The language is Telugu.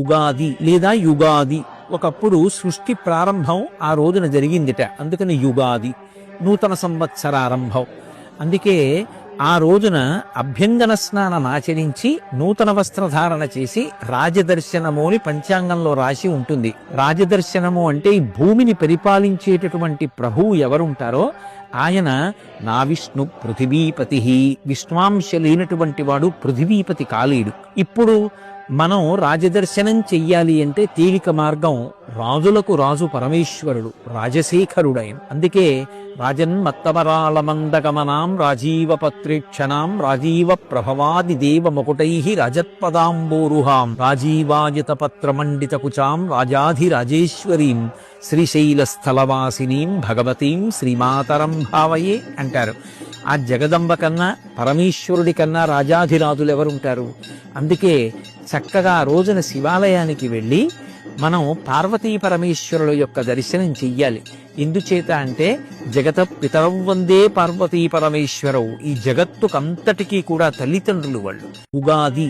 ఉగాది లేదా యుగాది. ఒకప్పుడు సృష్టి ప్రారంభం ఆ రోజున జరిగిందిట, అందుకని యుగాది, నూతన సంవత్సరారంభం. అందుకే ఆ రోజున అభ్యంగన స్నానం ఆచరించి నూతన వస్త్రధారణ చేసి రాజదర్శనము అని పంచాంగంలో రాసి ఉంటుంది. రాజదర్శనము అంటే ఈ భూమిని పరిపాలించేటటువంటి ప్రభువు ఎవరుంటారో ఆయన నా విష్ణు పృథివీపతి, విష్ణువాంశ లేనటువంటి వాడు పృథివీపతి కాలేడు. ఇప్పుడు మనం రాజదర్శనం చెయ్యాలి అంటే తేలిక మార్గం, రాజులకు రాజు పరమేశ్వరుడు, రాజశేఖరుడైన. అందుకే రాజన్మత్తమరాళమందగమనాం రాజీవ పత్రేక్షణాం రాజీవ ప్రభవాది దేవ మకుటై రజత్పదాంబోరుహాం రాజీవాయత పత్రమండిత కుచాం రాజాధిరాజేశ్వరీం శ్రీశైలస్థలవాసినీం భగవతీం శ్రీమాతరం భావయే అంటారు. ఆ జగదంబ కన్నా పరమేశ్వరుడి కన్నా రాజాధిరాజులు ఎవరుంటారు? అందుకే చక్కగా ఆ రోజున శివాలయానికి వెళ్ళి మనం పార్వతీ పరమేశ్వరుల యొక్క దర్శనం చెయ్యాలి. ఎందుచేత అంటే జగత పితరౌ వందే పార్వతీ పరమేశ్వరౌ, ఈ జగత్తుకంతటికీ కూడా తల్లిదండ్రులు వాళ్ళు. ఉగాది